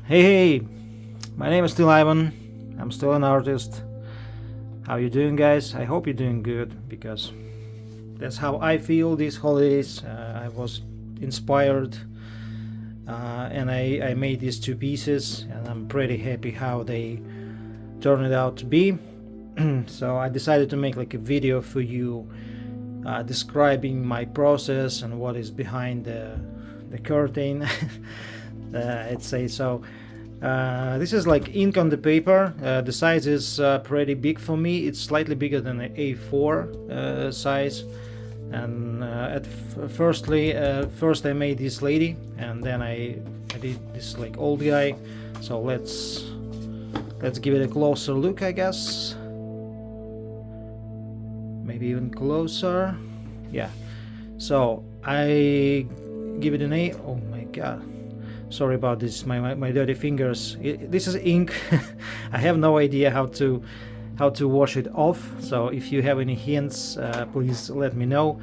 Hey, my name is still Ivan. I'm still an artist. How you doing, guys? I hope you're doing good, because that's how I feel these holidays. I was inspired, and I made these two pieces, and I'm pretty happy how they turned out to be. So I decided to make like a video for you, describing my process and what is behind the curtain. I'd say so. This is like ink on the paper. The size is pretty big for me. It's slightly bigger than an A4 size. And first I made this lady, and then I did this like old guy. So let's give it a closer look, I guess. Maybe even closer. Yeah. So I give it an A. Oh my god. Sorry about this, my dirty fingers. This is ink. I have no idea how to wash it off. So if you have any hints, please let me know.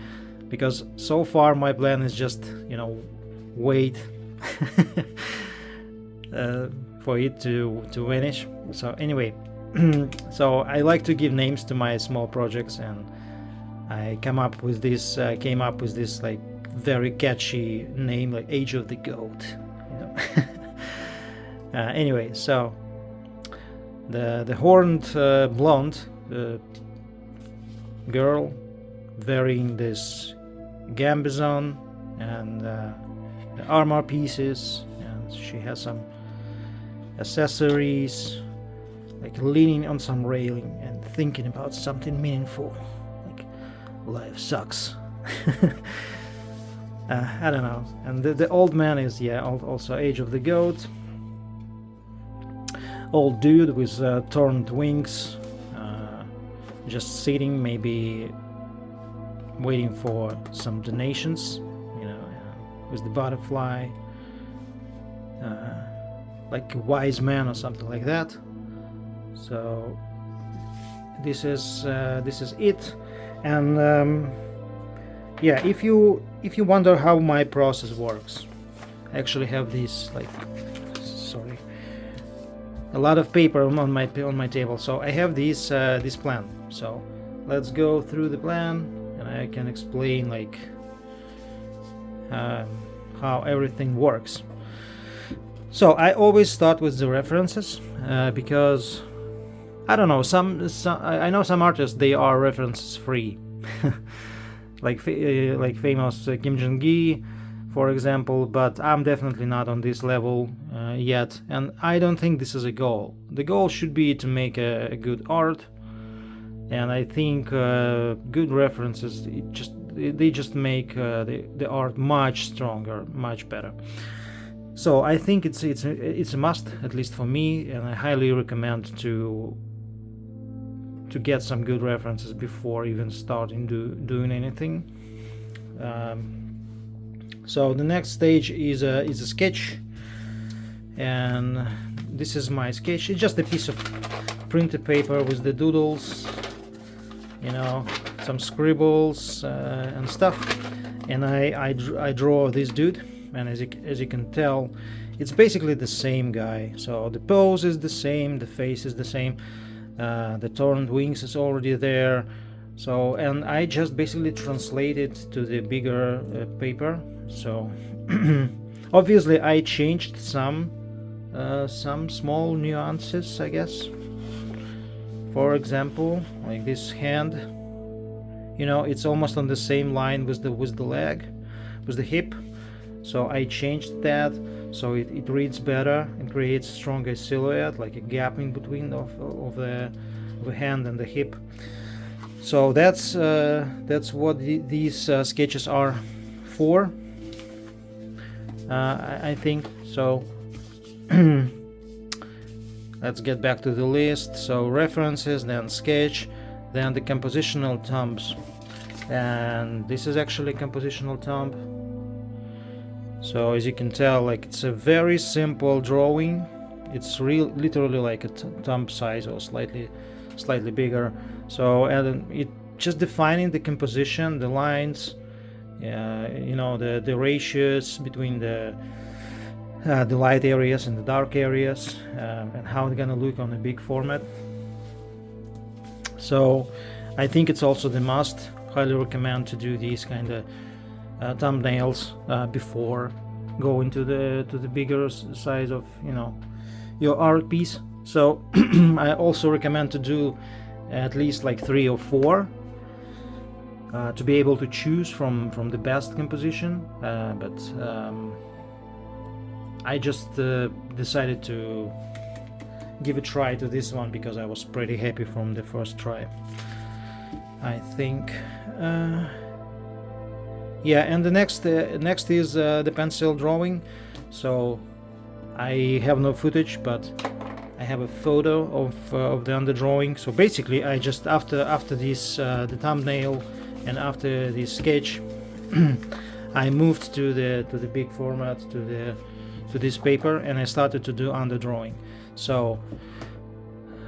Because so far my plan is just, wait for it to vanish. So anyway, so I like to give names to my small projects, and I came up with this like very catchy name, like Ageofthegoat. Anyway, so the horned blonde girl wearing this gambizon and the armor pieces, and she has some accessories, like leaning on some railing and thinking about something meaningful, like life sucks. I don't know. And the old man is, also Ageofthegoat. Old dude with turned wings, just sitting, maybe waiting for some donations, with the butterfly, like a wise man or something like that. So this is it. And yeah, if you wonder how my process works, I actually have this a lot of paper on my table. So I have this plan. So let's go through the plan, and I can explain like how everything works. So I always start with the references, because I don't know, I know some artists, they are references free. like famous Kim Jong-gi, for example, but I'm definitely not on this level yet, and I don't think this is a goal. The goal should be to make a good art, and I think good references they just make the art much stronger, much better. So I think it's a must, at least for me, and I highly recommend to get some good references before even starting doing anything. So the next stage is a sketch, and this is my sketch. It's just a piece of printed paper with the doodles, some scribbles and stuff, and I draw this dude, and as you can tell, it's basically the same guy. So the pose is the same, the face is the same, the turned wings is already there. So, and I just basically translate it to the bigger paper. So obviously I changed some small nuances, I guess. For example, like this hand, it's almost on the same line with the leg, with the hip. So I changed that so it reads better and creates a stronger silhouette, like a gap in between of the hand and the hip. So that's what these sketches are for, I think. So let's get back to the list. So references, then sketch, then the compositional thumbs, and this is actually a compositional thumb. So as you can tell, like, it's a very simple drawing. It's literally like a thumb size, or slightly bigger. So, and it just defining the composition, the lines, the ratios between the the light areas and the dark areas, and how it's gonna look on a big format. So I think it's also the must. Highly recommend to do these kind of thumbnails before going to the bigger size of, you know, your art piece. So I also recommend to do at least like 3 or 4 to be able to choose from the best composition, but I just decided to give a try to this one because I was pretty happy from the first try, I think. Yeah, and the next is the pencil drawing. So I have no footage, but I have a photo of the underdrawing. So basically, I just after this the thumbnail and after this sketch, I moved to the big format, to this paper, and I started to do underdrawing. So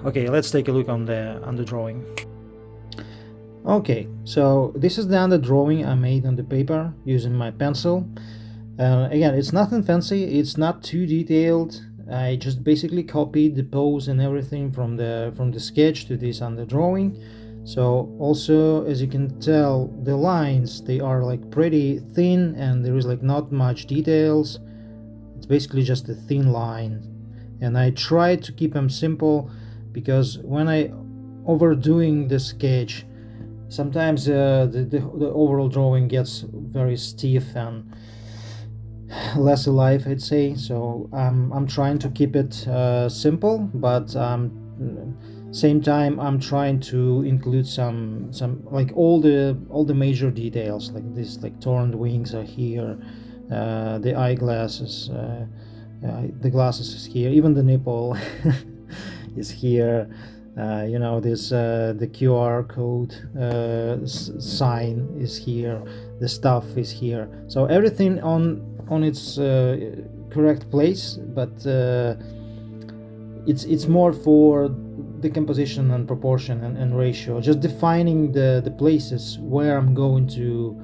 okay, let's take a look on the underdrawing. Okay, so this is the underdrawing I made on the paper using my pencil. Again, it's nothing fancy, it's not too detailed. I just basically copied the pose and everything from the sketch to this underdrawing. So also, as you can tell, the lines, they are like pretty thin and there is like not much details. It's basically just a thin line, and I tried to keep them simple because when I overdoing the sketch, sometimes the overall drawing gets very stiff and less alive, I'd say. So I'm trying to keep it simple, but same time I'm trying to include some like all the major details, like this, like torn wings are here, the eyeglasses, the glasses is here, even the nipple is here. You know, this the QR code sign is here, the stuff is here, so everything on its correct place, but it's more for the composition and proportion and ratio, just defining the places where I'm going to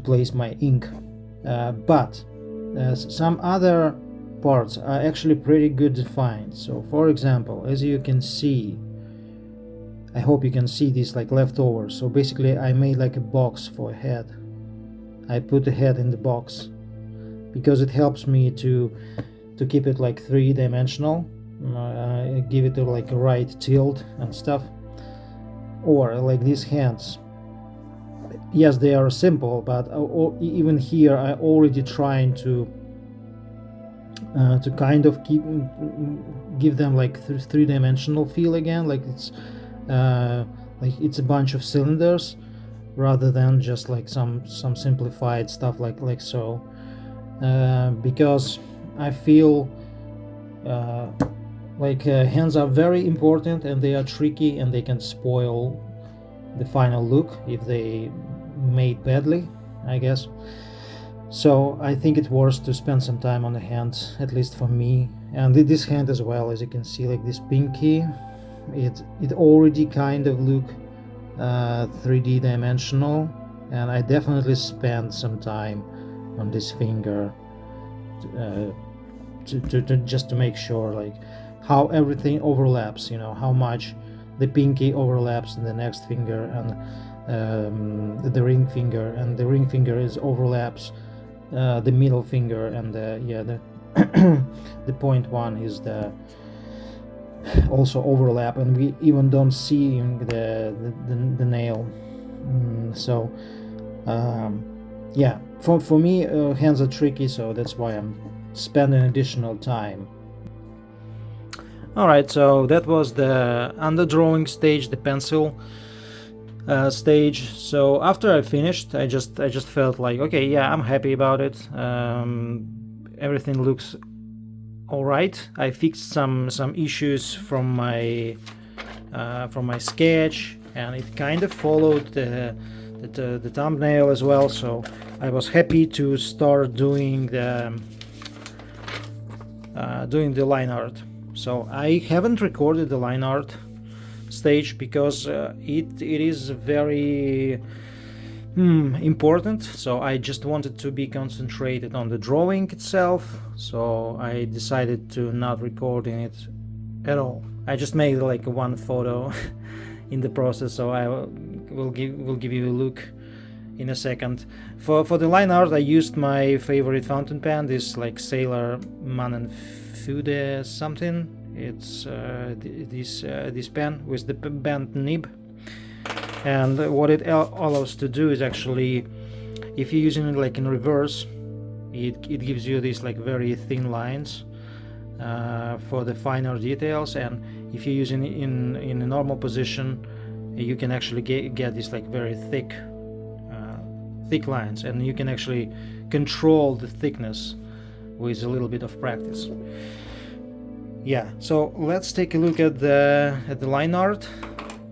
place my ink, but some other parts are actually pretty good defined. So for example, as you can see, I hope you can see this like leftovers. So basically I made like a box for a head. I put the head in the box because it helps me to keep it like 3-dimensional, give it like a right tilt and stuff. Or like these hands, yes, they are simple, but even here I already trying to kind of give them like 3-dimensional feel again, like it's a bunch of cylinders rather than just like some simplified stuff like so, because I feel like hands are very important and they are tricky and they can spoil the final look if they made badly, I guess. So I think it's worth to spend some time on the hand, at least for me. And this hand as well, as you can see, like this pinky, it already kind of look 3D dimensional, and I definitely spent some time on this finger to just to make sure like how everything overlaps, you know, how much the pinky overlaps in the next finger and the ring finger, and the ring finger is overlaps the middle finger, and the point one is the also overlap, and we even don't see the nail. So yeah, for me hands are tricky, so that's why I'm spending additional time. Alright, so that was the underdrawing stage, the pencil stage. So after I finished, I just felt like, okay, yeah, I'm happy about it. Everything looks all right. I fixed some issues from my sketch, and it kind of followed the thumbnail as well. So I was happy to start doing the line art. So I haven't recorded the line art stage because it is very important, so I just wanted to be concentrated on the drawing itself, so I decided to not recording it at all. I just made like one photo in the process, so I will give you a look in a second. For the line art, I used my favorite fountain pen, this like Sailor Mannen Fude something. It's this pen with the bent nib. And what it allows to do is actually, if you're using it like in reverse, it gives you these like very thin lines for the finer details, and if you're using it in a normal position, you can actually get these like very thick lines, and you can actually control the thickness with a little bit of practice. Yeah, so let's take a look at the line art.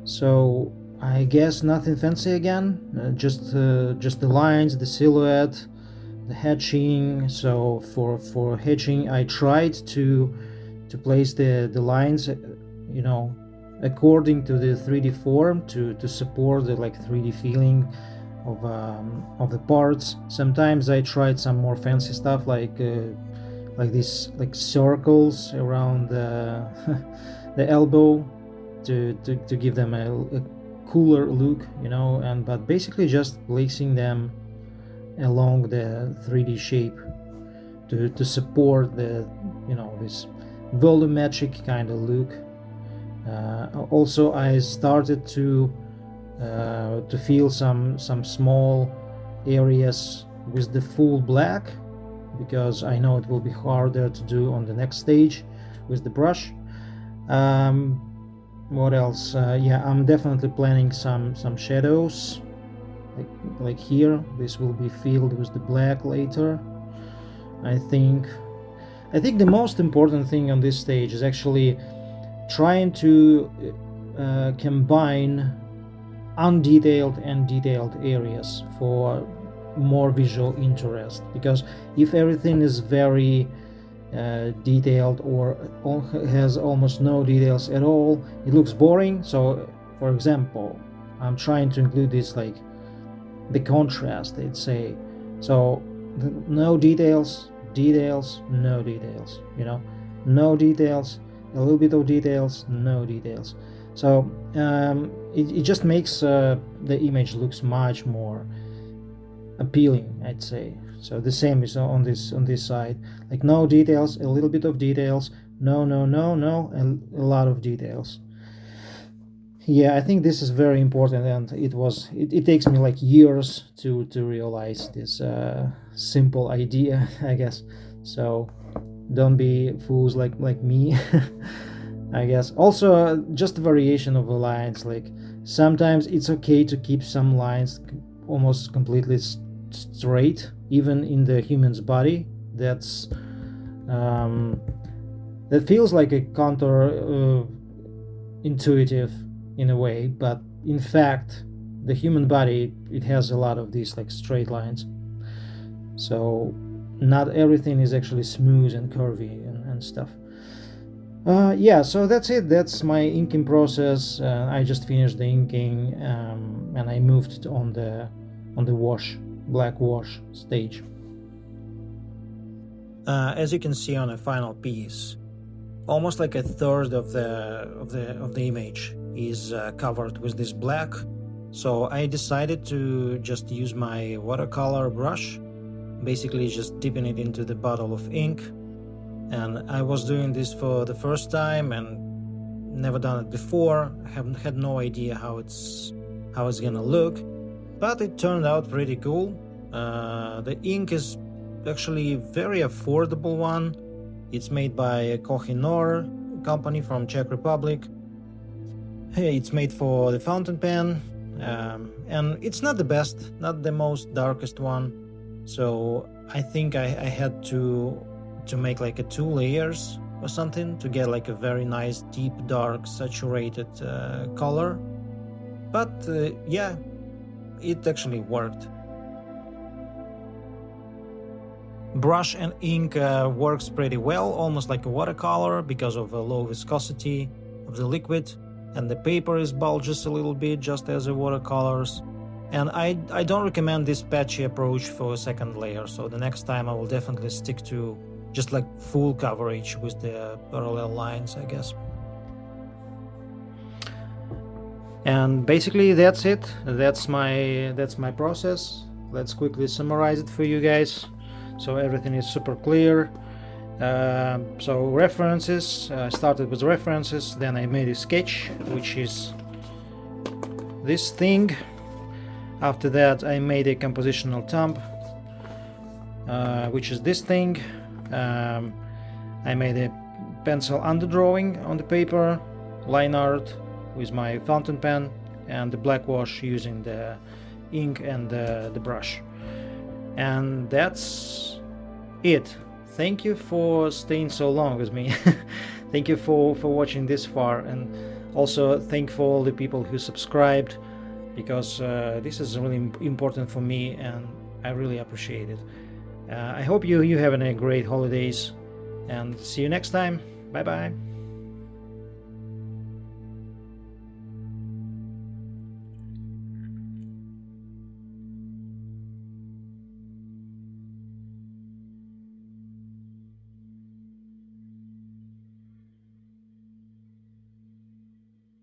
So I guess nothing fancy again, just the lines, the silhouette, the hatching. So for hatching, I tried to place the lines, you know, according to the 3D form to support the like 3D feeling of the parts. Sometimes I tried some more fancy stuff like these like circles around the the elbow to give them a cooler look, you know, but basically just placing them along the 3D shape to support the, you know, this volumetric kind of look. Also, I started to feel some small areas with the full black, because I know it will be harder to do on the next stage with the brush. What else? Yeah, I'm definitely planning some shadows, like here. This will be filled with the black later. I think the most important thing on this stage is actually trying to combine undetailed and detailed areas for more visual interest, because if everything is very detailed or has almost no details at all, it looks boring. So for example, I'm trying to include this like the contrast, they'd say. So no details, no details, you know, no details, a little bit of details, no details. So it just makes the image looks much more appealing, I'd say. So the same is on this side, like no details, a little bit of details, no, and a lot of details. Yeah, I think this is very important, and it takes me like years to realize this simple idea, I guess. So don't be fools like me. I guess also just a variation of the lines, like sometimes it's okay to keep some lines almost completely straight, even in the human's body. That feels like a counter intuitive in a way, but in fact the human body, it has a lot of these like straight lines, so not everything is actually smooth and curvy and stuff. Yeah, so that's it. That's my inking process. I just finished the inking, and I moved on the black wash stage. As you can see on the final piece, almost like a third of the image is covered with this black. So I decided to just use my watercolor brush, basically just dipping it into the bottle of ink. And I was doing this for the first time and never done it before. I had no idea how it's gonna look, but it turned out pretty cool. The ink is actually a very affordable one. It's made by Koh-I-Noor company from Czech Republic. It's made for the fountain pen, and it's not the best, not the most darkest one. So I think I had to make like 2 layers or something to get like a very nice deep dark saturated color. But yeah, it actually worked. Brush and ink works pretty well, almost like a watercolor, because of the low viscosity of the liquid, and the paper is bulges a little bit just as the watercolors. And I don't recommend this patchy approach for a second layer, so the next time I will definitely stick to just like full coverage with the parallel lines, I guess. And basically that's it. That's my process. Let's quickly summarize it for you guys, so everything is super clear. So references, I started with references, then I made a sketch, which is this thing. After that I made a compositional thumb, which is this thing. I made a pencil underdrawing on the paper, line art with my fountain pen, and the blackwash using the ink and the brush. And that's it. Thank you for staying so long with me. Thank you for watching this far, and also thank for all the people who subscribed, because this is really important for me and I really appreciate it. I hope you having a great holidays, and see you next time. Bye bye.